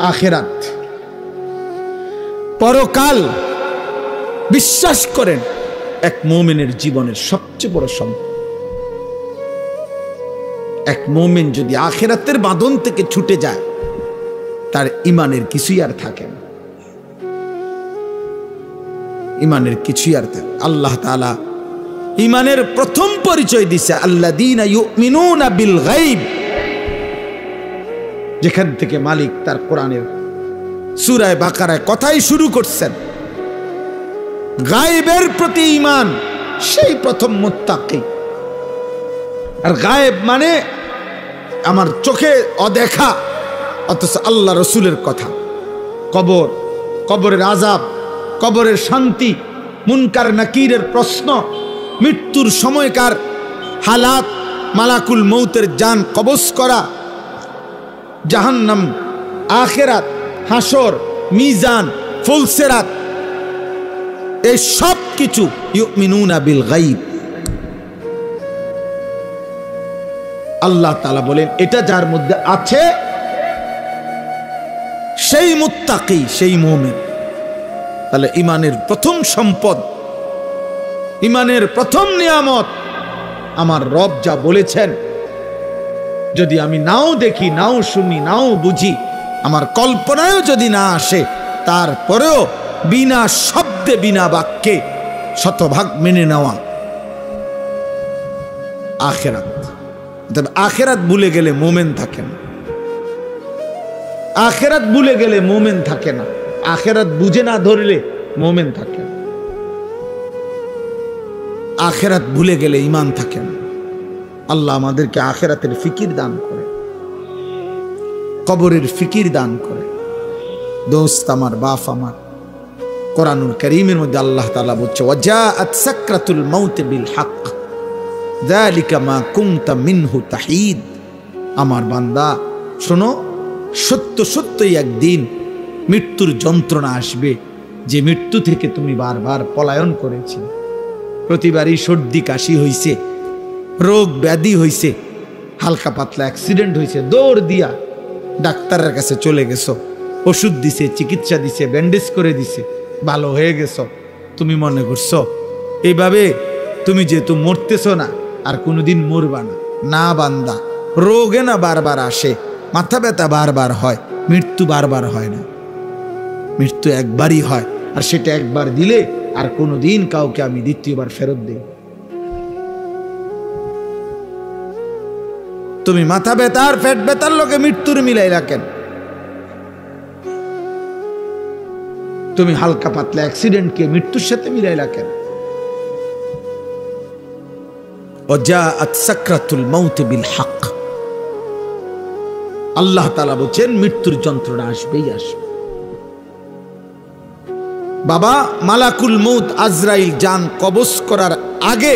আখিরাত, পরকাল বিশ্বাস করেন এক মুমিনের জীবনের সবচেয়ে বড় সম্পদ। এক মুমিন যদি আখিরাতের বাঁধন থেকে ছুটে যায়, তার ঈমানের কিছুই আর থাকে না, ঈমানের কিছুই আর থাকে। আল্লাহ তাআলা ঈমানের প্রথম পরিচয় দিছে আল্লাযীনা ইউমিনুনা বিল গায়ব, যেখান থেকে মালিক তার কোরআনের সূরা বাকারায় কথাই শুরু করছেন। গায়েবের প্রতি ঈমান, সেই প্রথম মুত্তাকি। আর গায়েব মানে আমার চোখে অদেখা, অথচ আল্লাহ রসুলের কথা। কবর, কবরের আযাব, কবরের শান্তি, মুনকার নাকিরের প্রশ্ন, মৃত্যুর সময়কার হালাত, মালাকুল মৌতের জান কবজ করা, জাহান্নাম, আখিরাত, হাসর, মিজান, ফুলসিরাত, এই সব কিছু ইউমিনুনা বিল গায়ব। আল্লাহ তাআলা বলেন এটা যার মধ্যে আছে সেই মুত্তাকি, সেই মুমিন। তাহলে ঈমানের প্রথম সম্পদ, ঈমানের প্রথম নিয়ামত আমার রব যা বলেছেন, যদি আমি নাও দেখি, নাও শুনি, নাও বুঝি, আমার কল্পনায়ও যদি না আসে, তারপরেও বিনা শব্দে, বিনা বাক্যে শতভাগ মেনে নেওয়া আখিরাত। তবে আখিরাত ভুলে গেলে মুমিন থাকে না, আখিরাত ভুলে গেলে মুমিন থাকে না, আখিরাত বুঝে না ধরলে মুমিন থাকে না, আখিরাত ভুলে গেলে ঈমান থাকে না। আল্লাহ আমাদেরকে আখিরাতের ফিকির দান করে, কবরের ফিকির দান করে। দোস্ত আমার, বাপ আমার, কোরআনুল কারীমের মধ্যে আল্লাহ তাআলা বলছে ওয়াজাআত সাকরাতুল মাউত বিল হক যালিকা মা কুনতা মিনহু তাহিদ। আমার বান্দা শোনো, সত্য সত্যই একদিন মৃত্যুর যন্ত্রণা আসবে, যে মৃত্যু থেকে তুমি বারবার পলায়ন করেছি। প্রতিবারই সর্দি কাশি হইছে, রোগ ব্যাধি হইছে, হালকা পাতলা অ্যাক্সিডেন্ট হইছে, দৌড় দিয়া ডাক্তারের কাছে চলে গেছো, ওষুধ দিছে, চিকিৎসা দিছে, ব্যান্ডেজ করে দিছে, ভালো হয়ে গেছো। তুমি মনে করছো এইভাবে তুমি যেহেতু মরতেছো না, আর কোনোদিন মরবা না। না বান্দা, রোগে না বারবার আসে, মাথা ব্যথা বারবার হয়, মৃত্যু বারবার হয় না। মৃত্যু একবারই হয়, আর সেটা একবার দিলে আর কোনোদিন কাউকে আমি দ্বিতীয়বার ফেরত দিই। তুমি মাথা ব্যথা আর পেট ব্যথার লোকে মৃত্যুর মিলাইলা কেন? তুমি হালকা পাতলা অ্যাক্সিডেন্টকে মৃত্যুর সাথে মিলাইলা কেন? ওয়াজাআত সাকরাতুল মাউত বিল হক। আল্লাহ তাআলা বলেন মৃত্যুর যন্ত্রণা আসবেই আসবে। বাবা, মালাকুল মউত আজরাইল জান কবজ করার আগে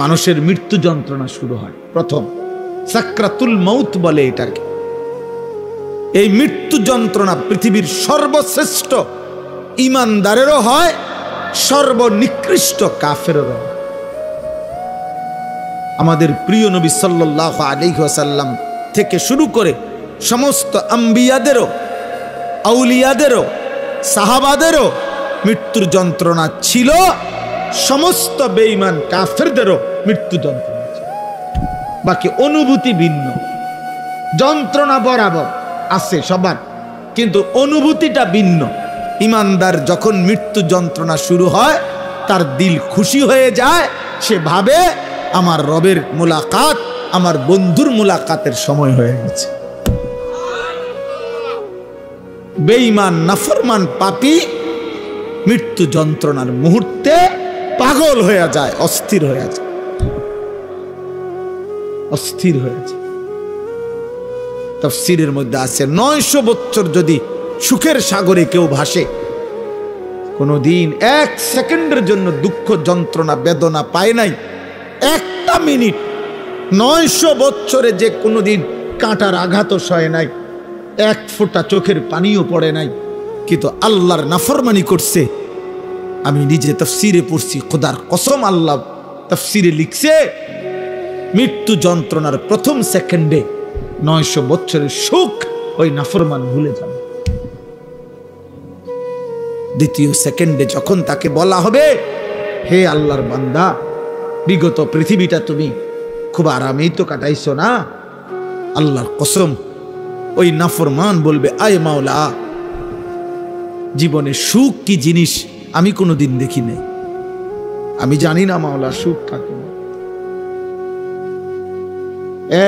মানুষের মৃত্যু যন্ত্রণা শুরু হয়। প্রথম সাকরাতুল মউত বলে এটাকে। এই মৃত্যু যন্ত্রণা পৃথিবীর সর্বশ্রেষ্ঠ ঈমানদারেরও হয়, সর্বনিকৃষ্ট কাফেরেরও। আমাদের প্রিয় নবী সাল্লাল্লাহু আলাইহি ওয়াসাল্লাম থেকে শুরু করে সমস্ত আম্বিয়াদেরও, আউলিয়াদেরও, সাহাবাদেরও মৃত্যুর যন্ত্রণা ছিল, সমস্ত বেঈমান কাফেরদেরও মৃত্যু যন্ত্রণা ছিল। বাকি অনুভূতি ভিন্ন, যন্ত্রণা বরাবর আছে সবার, কিন্তু অনুভূতিটা ভিন্ন। ঈমানদার যখন মৃত্যু যন্ত্রণা শুরু হয়, তার দিল খুশি হয়ে যায়, সে ভাবে আমার রবের মুলাকাত, আমার বন্ধুর মুলাকাতের সময় হয়ে গেছে। বেঈমান নাফরমান পাপী মৃত্যু যন্ত্রণার মুহূর্তে পাগল হয়ে যায়, অস্থির হয়ে যায়, অস্থির হয়ে যায়। তাফসীরের মধ্যে আছে 900 বছর যদি সুখের সাগরে কেউ ভাসে, কোনদিন 1 সেকেন্ডের জন্য দুঃখ যন্ত্রণা বেদনা পায় নাই, একটা মিনিট, 900 বছরে যে কোনদিন কাঁটার আঘাতও সয় নাই, 1 ফোঁটা চোখের পানিও পড়ে নাই, কিন্তু আল্লাহর নাফরমানি করছে। আমি নিজে তাফসীরে পড়ছি, খোদার কসম, আল্লাহ তাফসীরে লিখছে মৃত্যু যন্ত্রণার প্রথম সেকেন্ডে 900 বছরের সুখ ওই নাফরমান ভুলে যাবে। দ্বিতীয় সেকেন্ডে যখন তাকে বলা হবে, হে আল্লাহর বান্দা, বিগত পৃথিবীটা তুমি খুব আরামেই তো কাটাইছো না, আল্লাহর কসম ওই নাফরমান বলবে, আয় মাওলা, জীবনে সুখ কি জিনিস আমি কোনোদিন দেখি নাই, আমি জানি না মাওলা সুখ কাকে।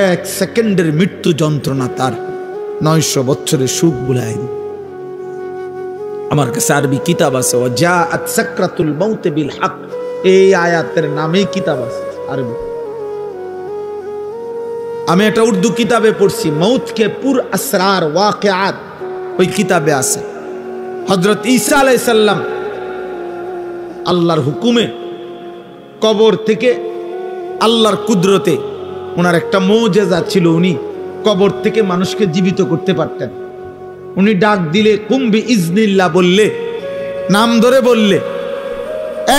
এক সেকেন্ডের মৃত্যু যন্ত্রণা তার 900 বছরের সুখ ভুলাই দিবে। আমার কাছে আরবি কিতাব আছে, ওয়াজাআত সাকরাতুল মাউত বিল হক, এই আয়াতের নামেই কিতাব আছে আরবি। আমি একটা উর্দু কিতাবে পড়ছি, মৌত কে পুর আসরার ওয়াকিআত, ওই কিতাবে আছে হযরত ঈসা আলাইহিস সালাম আল্লাহর হুকুমে কবর থেকে, আল্লাহর কুদরতে ওনার একটা মুজিজা ছিল, উনি কবর থেকে মানুষকে জীবিত করতে পারতেন। উনি ডাক দিলে কুম্বি ইজনিল্লাহ বললে, নাম ধরে বললে,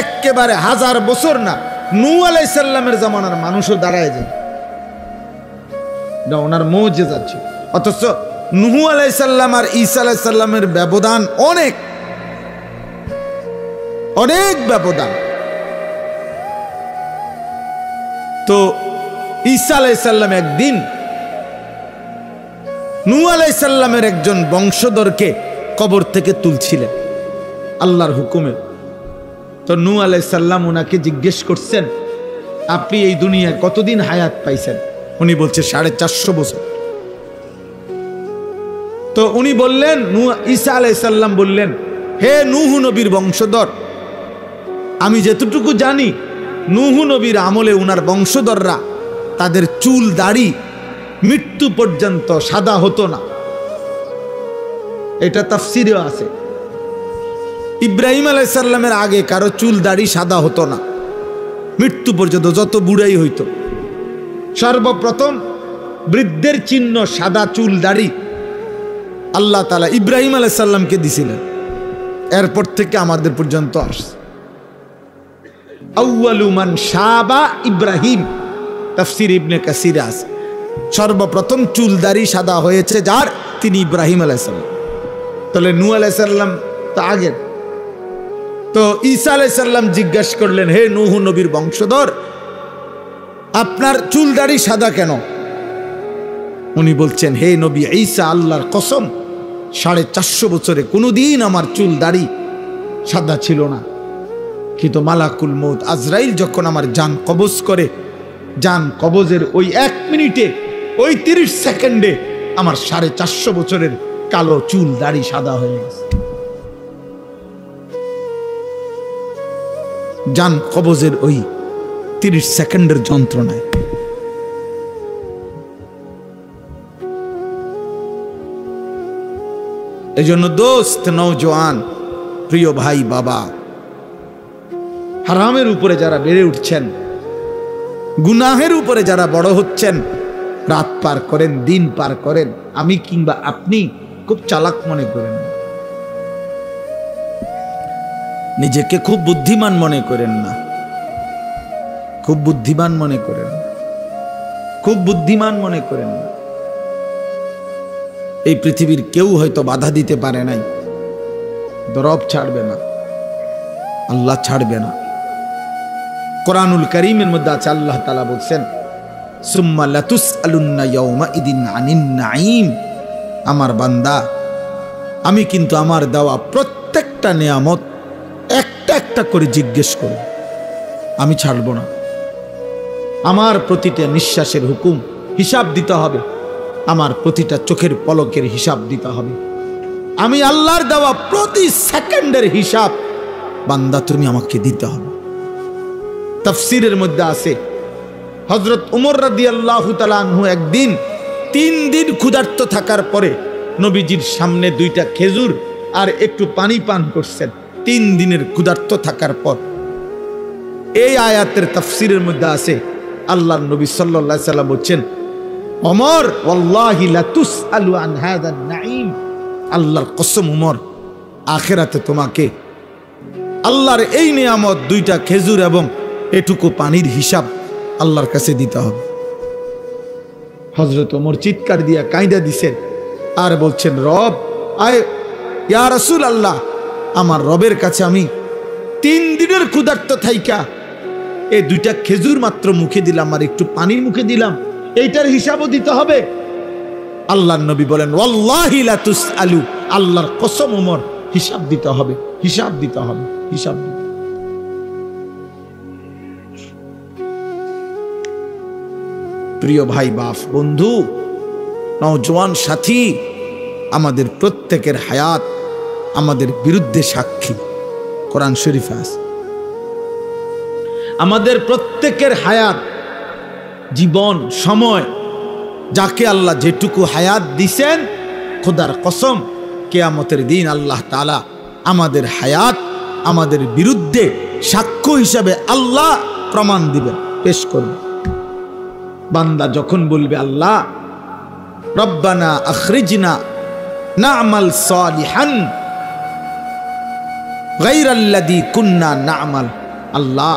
একেবারে 1000 বছর না, নূহ আলাইহিস সালামের জামানার মানুষও দাঁড়ায় যায়, এটা ওনার মুজিজা ছিল। অথচ নূহ আলাইহিস সালাম আর ঈসা আলাইহিস সালামের ব্যবধান অনেক অনেক ব্যবধান। তো ঈসা আলাইহিস সালাম একদিন নূহ আলাইহিস সালামের একজন বংশধরকে কবর থেকে তুলছিলেন আল্লাহর হুকুমে। তো নূহ আলাইহিস সালাম ওনাকে জিজ্ঞেস করছেন, আপনি এই দুনিয়ায় কতদিন হায়াত পাইছেন? উনি বলছে 450 বছর। তো উনি বললেন, ঈসা আলাইহিস সালাম বললেন, হে নূহ নবীর বংশধর, আমি যতটুকু জানি নূহ নবীর আমলে উনার বংশধররা তাদের চুল দাড়ি মৃত্যু পর্যন্ত সাদা হতো না, এটা তাফসিরে আছে। ইব্রাহিম আলাইহিস সালামের আগে কারো চুল দাড়ি সাদা হতো না মৃত্যু পর্যন্ত, যত বুড়াই হইতো। সর্বপ্রথম বৃদ্ধের চিহ্ন সাদা চুল দাড়ি আল্লাহ তাআলা ইব্রাহিম আলাইহিস সালামকে দিছিলেন, এরপর থেকে আমাদের পর্যন্ত আসছে। আউয়ালু মান শাবা ইব্রাহিম, তাফসীর ইবনে কাসিরে আছে, সর্বপ্রথম চুল দাড়ি সাদা হয়েছে যার, তিনি ইব্রাহিম আলাইহিস সালাম। তাহলে নূহ আলাইহিস সালাম তো আগের। তো ঈসা আলাইহিস সালাম জিজ্ঞাসা করলেন, হে নূহ নবীর বংশধর, আপনার চুল দাড়ি সাদা কেন? উনি বলছেন, হে নবী ঈসা, আল্লাহর কসম 450 বছরে কোনোদিন আমার চুল দাড়ি সাদা ছিল না, কিন্তু মালাকুল মউত আজরাইল যখন আমার জান কবজ করে, জান কবজের ওই 1 মিনিটে, ওই 30 সেকেন্ডে আমার 450 বছরের কালো চুল দাড়ি সাদা হয়ে গেছে। জান কবজের ওই 30 সেকেন্ডের যন্ত্রণায়। এই জন্য দোস্ত, নওজোয়ান, প্রিয় ভাই, বাবা, হারামের উপরে যারা বেড়ে উঠছেন, গুনাহের উপরে যারা বড় হচ্ছেন, রাত পার করেন, দিন পার করেন, আমি কিংবা আপনি খুব চালাক মনে করেন, নিজেকে খুব বুদ্ধিমান মনে করেন না, খুব বুদ্ধিমান মনে করেন, খুব বুদ্ধিমান মনে করেন না। এই পৃথিবীর কেউ হয়তো বাধা দিতে পারে নাই, রব ছাড়বে না, আল্লাহ ছাড়বে না। কোরআনুল কারীমের মধ্যে আছে, আল্লাহ তাআলা বলছেন, সুম্মা লাতুসআলুন্না ইয়াওমা ইদিন আনিন নাঈম, আমার বান্দা, আমি কিন্তু আমার দেওয়া প্রত্যেকটা নিয়ামত একটা একটা করে জিজ্ঞেস করব, আমি ছাড়ব না। আমার প্রতিটা নিঃশ্বাসের হুকুম হিসাব দিতে হবে, আমার প্রতিটা চোখের পলকের হিসাব দিতে হবে, আমি আল্লাহর দেওয়া প্রতি সেকেন্ডের হিসাব বান্দা তুমি আমাকে দিতে হবে। তাফসীরের মধ্যে আছে, হযরত ওমর রাদিয়াল্লাহু তাআলা আনহু একদিন 3 দিন ক্ষুধার্ত থাকার পরে নবীজির সামনে 2টা খেজুর আর একটু পানি পান করছেন, 3 দিনের ক্ষুধার্ত থাকার পর। এই আয়াতের তাফসীরের মধ্যে আছে, আল্লাহর নবী সাল্লাল্লাহু আলাইহি সাল্লাম বলেন, ওমর, ওয়াল্লাহি লা তুসআলু আন হাযান নাঈম, আল্লাহর কসম ওমর, আখিরাতে তোমাকে আল্লাহর এই নিয়ামত 2টা খেজুর এবং এটুকু পানির হিসাব আল্লাহর কাছে দিতে হবে। হযরত ওমর চিৎকার দিয়া কাঁদা দিছেন, আর বলছেন রব আয় ইয়া রাসূলুল্লাহ, আমার রবের কাছে আমি 3 দিনের ক্ষুধার্ত থাইকা এই 2টা খেজুর মাত্র মুখে দিলাম আর একটু পানির মুখে দিলাম, এইটার হিসাবও দিতে হবে? আল্লাহর নবী বলেন ওয়াল্লাহি লা তুসআলু, আল্লাহর কসম ওমর, হিসাব দিতে হবে, হিসাব দিতে হবে, হিসাব দিতে। প্রিয় ভাই বাপ বন্ধু নওজোয়ান সাথী, আমাদের প্রত্যেকের হায়াত আমাদের বিরুদ্ধে সাক্ষী। কোরআন শরীফে আছে আমাদের প্রত্যেকের হায়াত, জীবন, সময়, যাকে আল্লাহ যেটুকু হায়াত দিছেন, খোদার কসম কিয়ামতের দিন আল্লাহ তাআলা আমাদের হায়াত আমাদের বিরুদ্ধে সাক্ষ্য হিসাবে আল্লাহ প্রমাণ দিবেন, পেশ করবেন। বান্দা যখন বলবে আল্লাহ রব্বানা আখরিজনা না'মাল সালিহান গায়রাল্লাযী কুন্না না'মাল, আল্লাহ